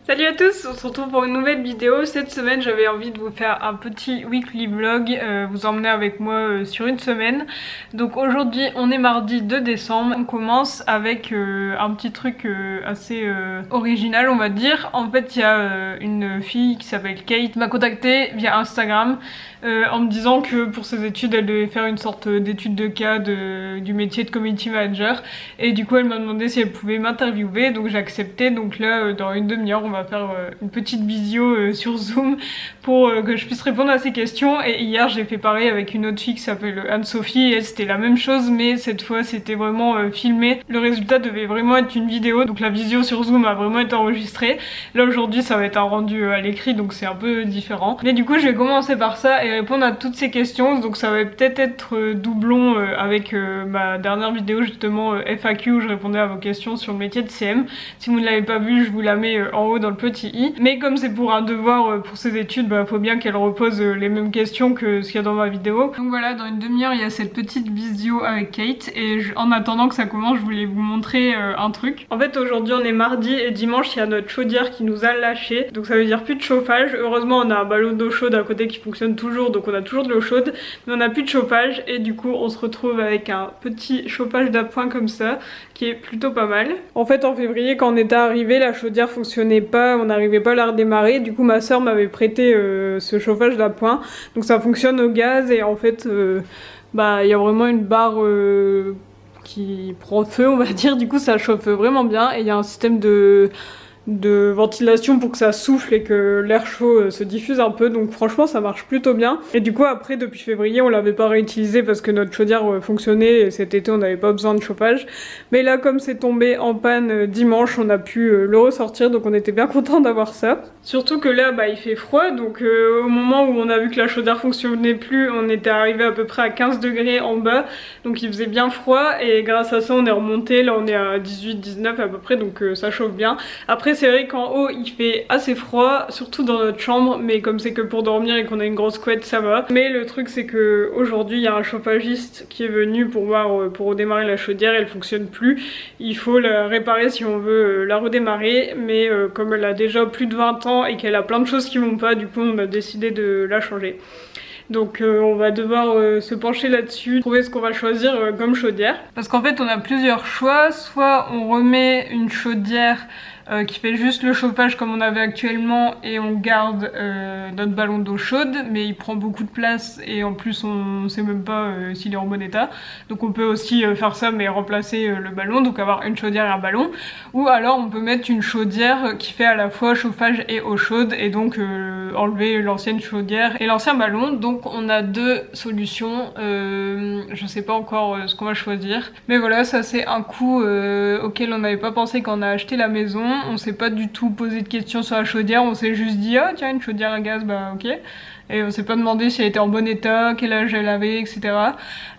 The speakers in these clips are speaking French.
Salut à tous, on se retrouve pour une nouvelle vidéo. Cette semaine j'avais envie de vous faire un petit weekly vlog, vous emmener avec moi sur une semaine. Donc aujourd'hui on est mardi 2 décembre, on commence avec un petit truc assez original on va dire. En fait il y a une fille qui s'appelle Kate qui m'a contactée via Instagram en me disant que pour ses études elle devait faire une sorte d'étude de cas du métier de community manager, et du coup elle m'a demandé si elle pouvait m'interviewer, donc j'ai accepté. Donc là dans une demi-heure on va faire une petite visio sur Zoom pour que je puisse répondre à ces questions. Et hier j'ai fait pareil avec une autre fille qui s'appelle Anne-Sophie, et c'était la même chose mais cette fois c'était vraiment filmé. Le résultat devait vraiment être une vidéo, donc la visio sur Zoom a vraiment été enregistrée. Là aujourd'hui ça va être un rendu à l'écrit, donc c'est un peu différent. Mais du coup je vais commencer par ça et répondre à toutes ces questions, donc ça va peut-être être doublon avec ma dernière vidéo justement FAQ où je répondais à vos questions sur le métier de CM. Si vous ne l'avez pas vu, je vous la mets en haut dans le petit i. Mais comme c'est pour un devoir pour ses études, bah faut bien qu'elle repose les mêmes questions que ce qu'il y a dans ma vidéo. Donc voilà, dans une demi-heure il y a cette petite visio avec Kate, et en attendant que ça commence je voulais vous montrer un truc. En fait aujourd'hui on est mardi et dimanche il y a notre chaudière qui nous a lâché, donc ça veut dire plus de chauffage. Heureusement on a un ballon d'eau chaude à côté qui fonctionne toujours, donc on a toujours de l'eau chaude, mais on a plus de chauffage et du coup on se retrouve avec un petit chauffage d'appoint comme ça qui est plutôt pas mal. En fait en février quand on était arrivé la chaudière fonctionnait pas, on n'arrivait pas à la redémarrer, du coup ma soeur m'avait prêté ce chauffage d'appoint, donc ça fonctionne au gaz et en fait bah il y a vraiment une barre qui prend feu on va dire, du coup ça chauffe vraiment bien et il y a un système de ventilation pour que ça souffle et que l'air chaud se diffuse un peu, donc franchement ça marche plutôt bien. Et du coup après depuis février on l'avait pas réutilisé parce que notre chaudière fonctionnait et cet été on n'avait pas besoin de chauffage, mais là comme c'est tombé en panne dimanche on a pu le ressortir, donc on était bien content d'avoir ça. Surtout que là bah il fait froid, donc au moment où on a vu que la chaudière fonctionnait plus on était arrivé à peu près à 15 degrés en bas, donc il faisait bien froid et grâce à ça on est remonté, là on est à 18-19 à peu près, donc ça chauffe bien. Après c'est vrai qu'en haut il fait assez froid, surtout dans notre chambre, mais comme c'est que pour dormir et qu'on a une grosse couette ça va. Mais le truc c'est que aujourd'hui il y a un chauffagiste qui est venu pour voir, pour redémarrer la chaudière, elle fonctionne plus. Il faut la réparer si on veut la redémarrer, mais comme elle a déjà plus de 20 ans et qu'elle a plein de choses qui vont pas, du coup on a décidé de la changer. Donc on va devoir se pencher là-dessus, trouver ce qu'on va choisir comme chaudière. Parce qu'en fait on a plusieurs choix, soit on remet une chaudière qui fait juste le chauffage comme on avait actuellement et on garde notre ballon d'eau chaude, mais il prend beaucoup de place et en plus on sait même pas s'il est en bon état. Donc on peut aussi faire ça mais remplacer le ballon, donc avoir une chaudière et un ballon. Ou alors on peut mettre une chaudière qui fait à la fois chauffage et eau chaude et donc enlever l'ancienne chaudière et l'ancien ballon. Donc on a deux solutions, je sais pas encore ce qu'on va choisir. Mais voilà, ça c'est un coût auquel on n'avait pas pensé quand on a acheté la maison. On s'est pas du tout posé de questions sur la chaudière, on s'est juste dit ah tiens une chaudière à gaz, bah ok. Et on s'est pas demandé si elle était en bon état, quel âge elle avait, etc.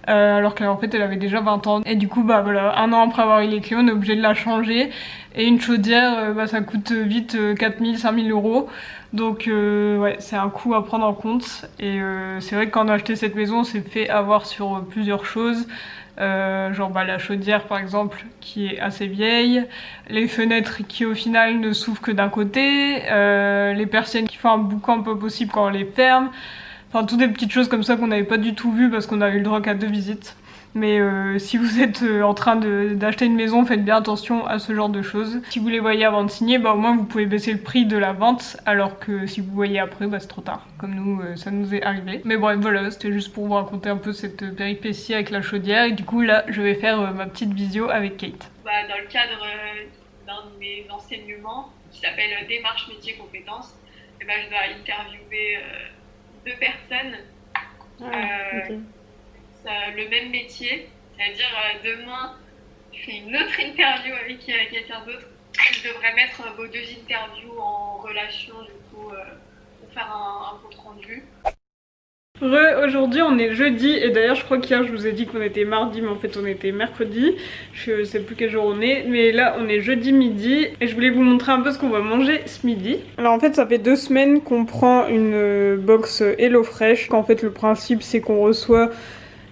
Alors qu'en fait elle avait déjà 20 ans. Et du coup bah voilà, un an après avoir eu les clés on est obligé de la changer. Et une chaudière bah ça coûte vite 4000-5000 euros. Donc ouais c'est un coût à prendre en compte. Et c'est vrai que quand on a acheté cette maison on s'est fait avoir sur plusieurs choses. Genre bah, la chaudière par exemple qui est assez vieille, les fenêtres qui au final ne s'ouvrent que d'un côté, les persiennes qui font un boucan pas possible quand on les ferme, enfin toutes des petites choses comme ça qu'on n'avait pas du tout vues parce qu'on a eu le droit qu'à 2 visites. Mais si vous êtes en train d'acheter une maison, faites bien attention à ce genre de choses. Si vous les voyez avant de signer, bah au moins vous pouvez baisser le prix de la vente, alors que si vous voyez après, bah c'est trop tard. Comme nous, ça nous est arrivé. Mais bref, voilà, c'était juste pour vous raconter un peu cette péripétie avec la chaudière. Et du coup, là, je vais faire ma petite visio avec Kate. Bah, dans le cadre d'un de mes enseignements, qui s'appelle Démarche métier compétences, et bah, je dois interviewer 2 personnes. Okay. Le même métier, c'est-à-dire demain je fais une autre interview avec quelqu'un d'autre. Je devrais mettre vos 2 interviews en relation du coup pour faire un compte rendu. Aujourd'hui on est jeudi, et d'ailleurs je crois qu'hier je vous ai dit qu'on était mardi mais en fait on était mercredi, je sais plus quel jour on est, mais là on est jeudi midi et je voulais vous montrer un peu ce qu'on va manger ce midi. Alors en fait ça fait 2 semaines qu'on prend une box HelloFresh, qu'en fait le principe c'est qu'on reçoit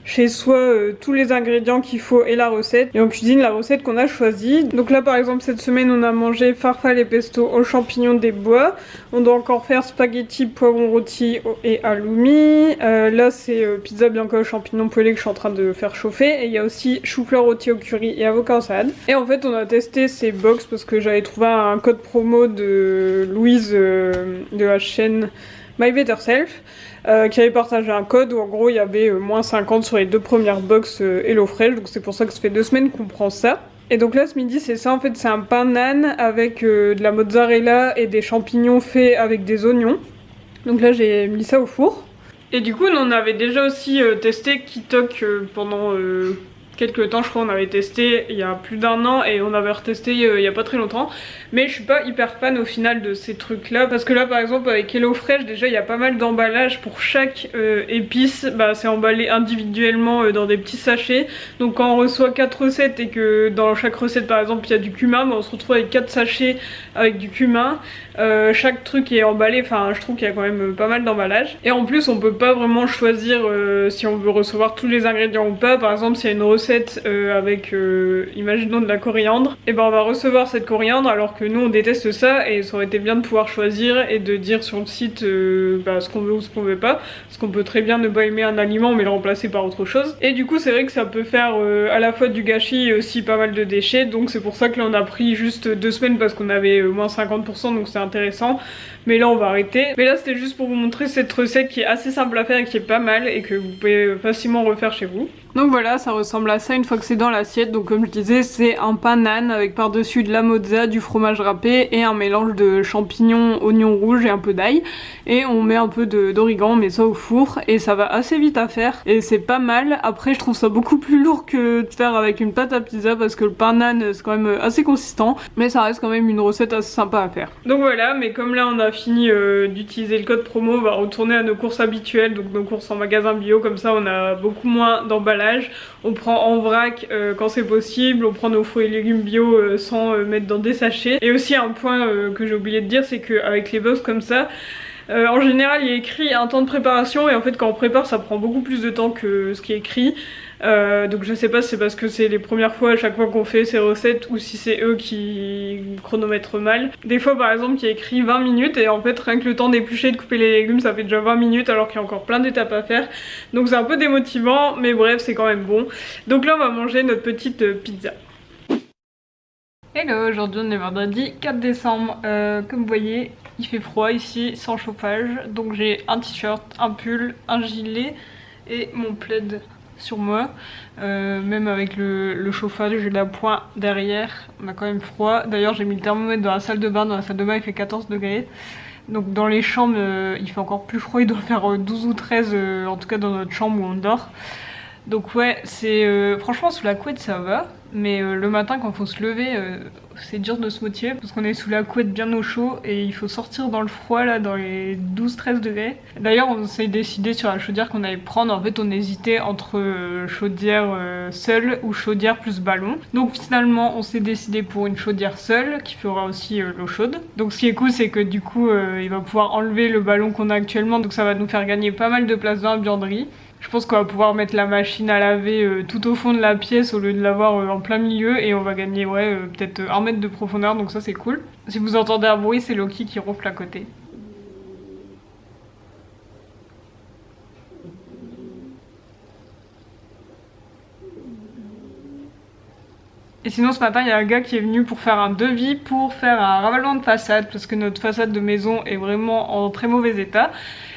chez soi tous les ingrédients qu'il faut et la recette, et on cuisine la recette qu'on a choisie. Donc là par exemple cette semaine on a mangé farfalle et pesto aux champignons des bois. On doit encore faire spaghetti, poivron rôti et halloumi. Là c'est pizza bianca aux champignons poêlés que je suis en train de faire chauffer, et il y a aussi chou-fleur rôti au curry et avocat en salade. Et en fait on a testé ces box parce que j'avais trouvé un code promo de Louise de la chaîne My Better Self, qui avait partagé un code où en gros il y avait moins 50 sur les 2 premières box HelloFresh, donc c'est pour ça que ça fait 2 semaines qu'on prend ça. Et donc là ce midi c'est ça, en fait c'est un pain naan avec de la mozzarella et des champignons faits avec des oignons. Donc là j'ai mis ça au four. Et du coup on avait déjà aussi testé Kitok pendant quelques temps, je crois on avait testé il y a plus d'1 an et on avait retesté il y a pas très longtemps. Mais je suis pas hyper fan au final de ces trucs là, parce que là par exemple avec HelloFresh déjà il y a pas mal d'emballage pour chaque épice, bah c'est emballé individuellement dans des petits sachets. Donc quand on reçoit 4 recettes et que dans chaque recette par exemple il y a du cumin, bah on se retrouve avec 4 sachets avec du cumin. Chaque truc est emballé, enfin je trouve qu'il y a quand même pas mal d'emballage. Et en plus on peut pas vraiment choisir si on veut recevoir tous les ingrédients ou pas. Par exemple s'il y a une recette avec imaginons de la coriandre, et ben on va recevoir cette coriandre alors que nous on déteste ça, et ça aurait été bien de pouvoir choisir et de dire sur le site ce qu'on veut ou ce qu'on veut pas, parce qu'on peut très bien ne pas aimer un aliment mais le remplacer par autre chose. Et du coup c'est vrai que ça peut faire à la fois du gâchis et aussi pas mal de déchets, donc c'est pour ça que là on a pris juste 2 semaines parce qu'on avait moins 50%, donc c'est intéressant. Mais là on va arrêter. Mais là c'était juste pour vous montrer cette recette qui est assez simple à faire et qui est pas mal et que vous pouvez facilement refaire chez vous. Donc voilà, ça ressemble à ça une fois que c'est dans l'assiette. Donc comme je disais, c'est un pain naan avec par-dessus de la mozza, du fromage râpé et un mélange de champignons, oignons rouges et un peu d'ail. Et on met un peu d'origan, on met ça au four et ça va assez vite à faire et c'est pas mal. Après je trouve ça beaucoup plus lourd que de faire avec une pâte à pizza parce que le pain naan c'est quand même assez consistant, mais ça reste quand même une recette assez sympa à faire. Donc voilà, mais comme là on a fini d'utiliser le code promo, on va retourner à nos courses habituelles, donc nos courses en magasin bio, comme ça on a beaucoup moins d'emballage. On prend en vrac quand c'est possible, on prend nos fruits et légumes bio sans mettre dans des sachets. Et aussi un point que j'ai oublié de dire, c'est qu'avec les box comme ça, en général il y a écrit un temps de préparation, et en fait quand on prépare ça prend beaucoup plus de temps que ce qui est écrit. Donc je sais pas si c'est parce que c'est les premières fois à chaque fois qu'on fait ces recettes ou si c'est eux qui chronomètrent mal. Des fois par exemple il y a écrit 20 minutes et en fait rien que le temps d'éplucher et de couper les légumes ça fait déjà 20 minutes alors qu'il y a encore plein d'étapes à faire. Donc c'est un peu démotivant, mais bref c'est quand même bon. Donc là on va manger notre petite pizza. Hello, aujourd'hui on est vendredi 4 décembre. Comme vous voyez il fait froid ici sans chauffage, donc j'ai un t-shirt, un pull, un gilet et mon plaid sur moi. Même avec le chauffage, j'ai la pointe derrière, on a quand même froid. D'ailleurs j'ai mis le thermomètre dans la salle de bain, il fait 14 degrés. Donc dans les chambres il fait encore plus froid, il doit faire 12 ou 13 en tout cas dans notre chambre où on dort. Donc ouais, c'est franchement sous la couette ça va, mais le matin quand faut se lever c'est dur de se motiver parce qu'on est sous la couette bien au chaud et il faut sortir dans le froid là dans les 12-13 degrés. D'ailleurs on s'est décidé sur la chaudière qu'on allait prendre, en fait on hésitait entre chaudière seule ou chaudière plus ballon. Donc finalement on s'est décidé pour une chaudière seule qui fera aussi l'eau chaude. Donc ce qui est cool c'est que du coup il va pouvoir enlever le ballon qu'on a actuellement, donc ça va nous faire gagner pas mal de place dans la buanderie. Je pense qu'on va pouvoir mettre la machine à laver tout au fond de la pièce au lieu de l'avoir en plein milieu, et on va gagner peut-être 1 mètre de profondeur, donc ça c'est cool. Si vous entendez un bruit, c'est Loki qui ronfle à côté. Et sinon ce matin il y a un gars qui est venu pour faire un devis pour faire un ravalement de façade parce que notre façade de maison est vraiment en très mauvais état.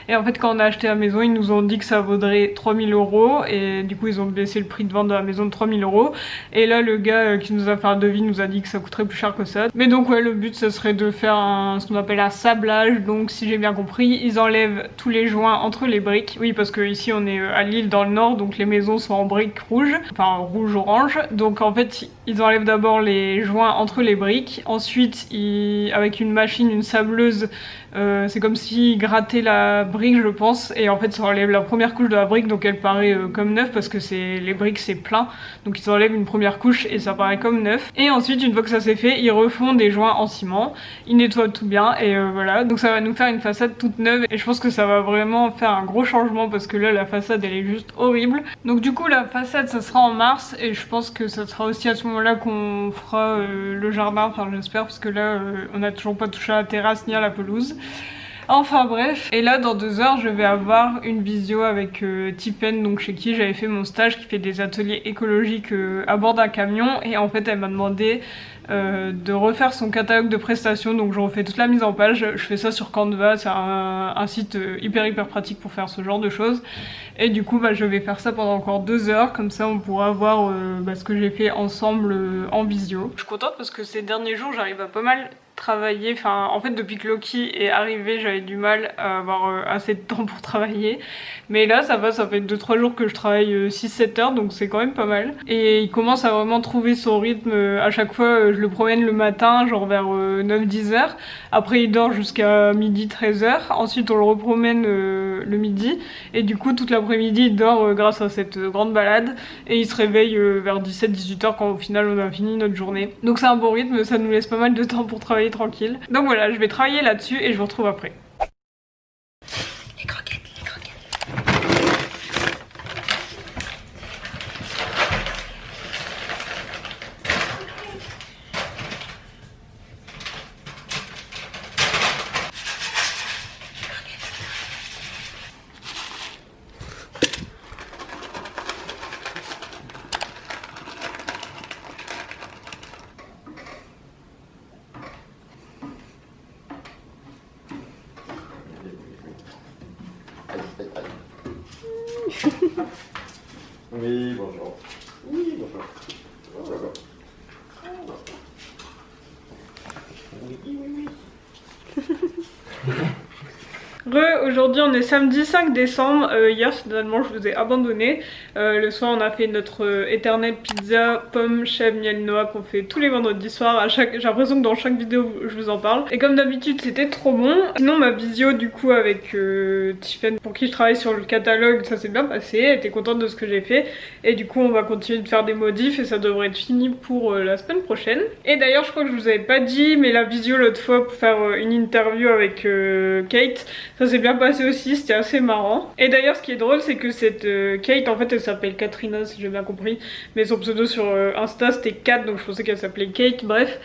Et en fait quand on a acheté la maison ils nous ont dit que ça vaudrait 3000 € et du coup ils ont baissé le prix de vente de la maison de 3000 €. Et là le gars qui nous a fait un devis nous a dit que ça coûterait plus cher que ça. Mais donc ouais, le but ça serait de faire ce qu'on appelle un sablage. Donc si j'ai bien compris ils enlèvent tous les joints entre les briques. Oui parce que ici on est à Lille dans le nord, donc les maisons sont en briques rouges, enfin rouge-orange. Donc en fait ils enlèvent d'abord les joints entre les briques. Ensuite avec une machine, une sableuse, c'est comme s'ils grattaient la brique brique je pense, et en fait ils enlèvent la première couche de la brique donc elle paraît comme neuve parce que les briques c'est plein, donc ils enlèvent une première couche et ça paraît comme neuf. Et ensuite une fois que ça c'est fait, ils refont des joints en ciment, ils nettoient tout bien et voilà, donc ça va nous faire une façade toute neuve et je pense que ça va vraiment faire un gros changement parce que là la façade elle est juste horrible. Donc du coup la façade ça sera en mars et je pense que ça sera aussi à ce moment là qu'on fera le jardin, enfin j'espère, parce que là on a toujours pas touché à la terrasse ni à la pelouse. Enfin bref, et là dans 2 heures je vais avoir une visio avec Tiffen, donc chez qui j'avais fait mon stage, qui fait des ateliers écologiques à bord d'un camion, et en fait elle m'a demandé de refaire son catalogue de prestations, donc je refais toute la mise en page, je fais ça sur Canva, c'est un site hyper pratique pour faire ce genre de choses, et du coup je vais faire ça pendant encore 2 heures, comme ça on pourra voir ce que j'ai fait ensemble en visio. Je suis contente parce que ces derniers jours j'arrive à pas mal travailler, enfin en fait depuis que Loki est arrivé j'avais du mal à avoir assez de temps pour travailler, mais là ça va, ça fait 2-3 jours que je travaille 6-7 heures donc c'est quand même pas mal, et il commence à vraiment trouver son rythme. À chaque fois je le promène le matin genre vers 9-10 heures, après il dort jusqu'à midi 13 heures, ensuite on le repromène le midi et du coup toute l'après-midi il dort grâce à cette grande balade, et il se réveille vers 17-18 heures quand au final on a fini notre journée, donc c'est un bon rythme, ça nous laisse pas mal de temps pour travailler tranquille. Donc voilà, je vais travailler là-dessus et je vous retrouve après. Les croquettes, les croquettes. Oui, bonjour. Oui, bonjour. Oh, d'accord. Oui, oui, oui. Aujourd'hui on est samedi 5 décembre, hier finalement je vous ai abandonné, le soir on a fait notre éternelle pizza pomme chèvre miel noix qu'on fait tous les vendredis soirs, j'ai l'impression que dans chaque vidéo je vous en parle, et comme d'habitude c'était trop bon. Sinon ma visio du coup avec Tiffen pour qui je travaille sur le catalogue, ça s'est bien passé, elle était contente de ce que j'ai fait, et du coup on va continuer de faire des modifs et ça devrait être fini pour la semaine prochaine. Et d'ailleurs je crois que je vous avais pas dit, mais la visio l'autre fois pour faire une interview avec Kate, ça s'est bien passé aussi, c'était assez marrant. Et d'ailleurs ce qui est drôle c'est que cette Kate en fait elle s'appelle Katrina si j'ai bien compris, mais son pseudo sur Insta c'était Kat, donc je pensais qu'elle s'appelait Kate, bref.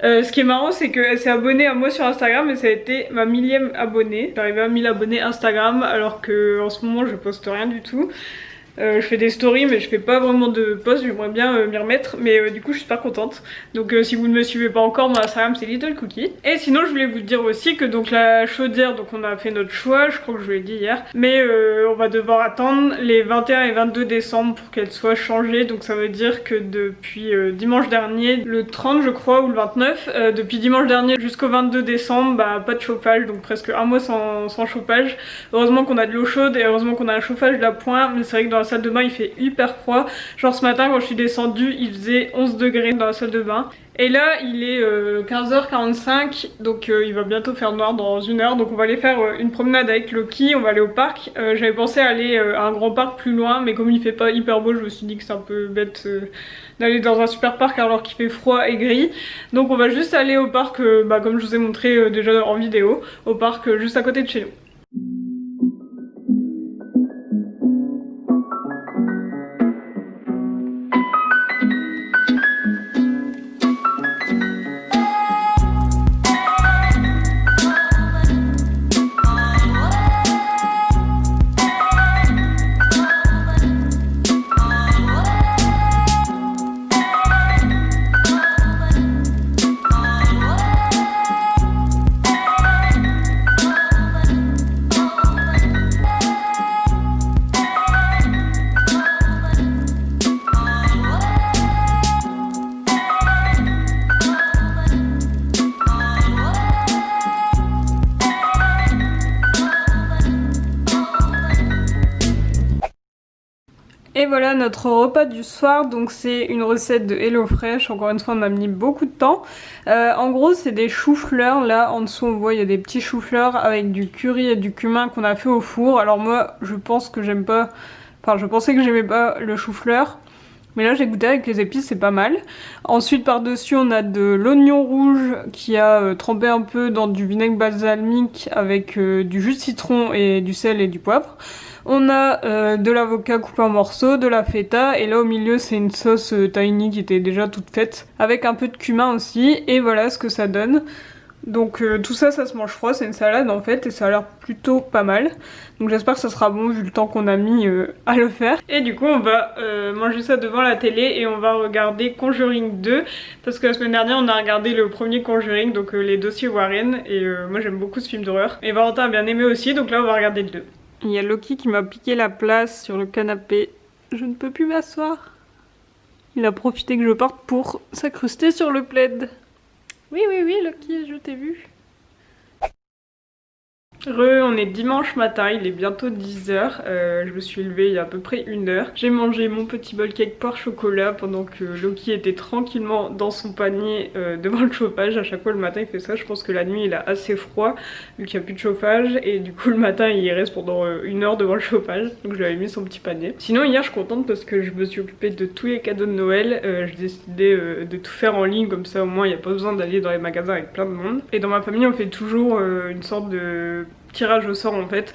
Ce qui est marrant c'est qu'elle s'est abonnée à moi sur Instagram et ça a été ma 1000e abonnée. J'arrivais à 1000 abonnés Instagram alors que en ce moment je poste rien du tout. Je fais des stories mais je fais pas vraiment de posts, j'aimerais bien m'y remettre, mais du coup je suis super contente. Donc si vous ne me suivez pas encore, mon Instagram c'est Little Cookie. Et sinon je voulais vous dire aussi que donc la chaudière, donc on a fait notre choix, je crois que je vous l'ai dit hier, mais on va devoir attendre les 21 et 22 décembre pour qu'elle soit changée. Donc ça veut dire que depuis dimanche dernier, le 30 je crois ou le 29, depuis dimanche dernier jusqu'au 22 décembre, bah pas de chauffage, donc presque un mois sans chauffage. Heureusement qu'on a de l'eau chaude et heureusement qu'on a un chauffage d'appoint, mais c'est vrai que dans la salle de bain il fait hyper froid. Genre ce matin quand je suis descendue il faisait 11 degrés dans la salle de bain. Et là il est 15h45, donc il va bientôt faire noir dans 1 heure, donc on va aller faire une promenade avec Loki, on va aller au parc. J'avais pensé aller à un grand parc plus loin, mais comme il fait pas hyper beau je me suis dit que c'est un peu bête d'aller dans un super parc alors qu'il fait froid et gris. Donc on va juste aller au parc, comme je vous ai montré déjà en vidéo, au parc juste à côté de chez nous. voilà notre repas du soir, donc c'est une recette de HelloFresh, encore une fois on a mis beaucoup de temps. En gros c'est des choux-fleurs, là en dessous on voit il y a des petits choux-fleurs avec du curry et du cumin qu'on a fait au four. Alors moi je pense que j'aime pas, enfin je pensais que j'aimais pas le chou-fleur. Mais là j'ai goûté avec les épices, c'est pas mal. Ensuite par dessus on a de l'oignon rouge qui a trempé un peu dans du vinaigre balsamique avec du jus de citron et du sel et du poivre. On a de l'avocat coupé en morceaux, de la feta et là au milieu c'est une sauce tahini qui était déjà toute faite avec un peu de cumin aussi et voilà ce que ça donne. Donc tout ça, ça se mange froid, c'est une salade en fait et ça a l'air plutôt pas mal. Donc j'espère que ça sera bon vu le temps qu'on a mis à le faire. Et du coup on va manger ça devant la télé et on va regarder Conjuring 2 parce que la semaine dernière on a regardé le premier Conjuring, donc les dossiers Warren, et moi j'aime beaucoup ce film d'horreur. Et Valentin a bien aimé aussi, donc là on va regarder le 2. Il y a Loki qui m'a piqué la place sur le canapé. Je ne peux plus m'asseoir. Il a profité que je parte pour s'incruster sur le plaid. Oui, oui, oui, Loki, je t'ai vu. On est dimanche matin, il est bientôt 10h, je me suis levée il y a à peu près 1 heure. J'ai mangé mon petit bol cake par chocolat pendant que Loki était tranquillement dans son panier devant le chauffage. À chaque fois le matin il fait ça, je pense que la nuit il a assez froid vu qu'il n'y a plus de chauffage et du coup le matin il reste pendant 1 heure devant le chauffage, donc je lui avais mis son petit panier. Sinon hier je suis contente parce que je me suis occupée de tous les cadeaux de Noël, j'ai décidé de tout faire en ligne, comme ça au moins il n'y a pas besoin d'aller dans les magasins avec plein de monde. Et dans ma famille on fait toujours une sorte de tirage au sort en fait,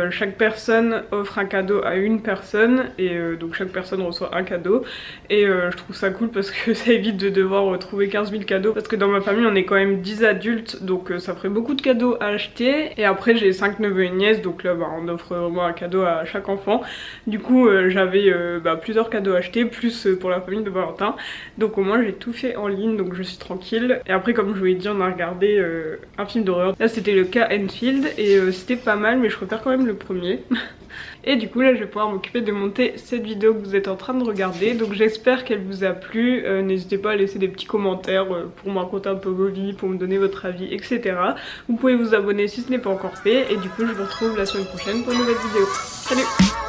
chaque personne offre un cadeau à une personne et donc chaque personne reçoit un cadeau et je trouve ça cool parce que ça évite de devoir trouver 15 000 cadeaux parce que dans ma famille on est quand même 10 adultes, donc ça ferait beaucoup de cadeaux à acheter. Et après j'ai 5 neveux et nièces, donc là bah, on offre vraiment un cadeau à chaque enfant. Du coup j'avais plusieurs cadeaux à acheter, plus pour la famille de Valentin, donc au moins j'ai tout fait en ligne, donc je suis tranquille. Et après comme je vous l'ai dit on a regardé un film d'horreur, là c'était le cas Enfield et c'était pas mal, mais je préfère quand même le premier. Et du coup là je vais pouvoir m'occuper de monter cette vidéo que vous êtes en train de regarder, donc j'espère qu'elle vous a plu. N'hésitez pas à laisser des petits commentaires pour me raconter un peu vos vies, pour me donner votre avis, etc. Vous pouvez vous abonner si ce n'est pas encore fait, et du coup je vous retrouve la semaine prochaine pour une nouvelle vidéo. Salut!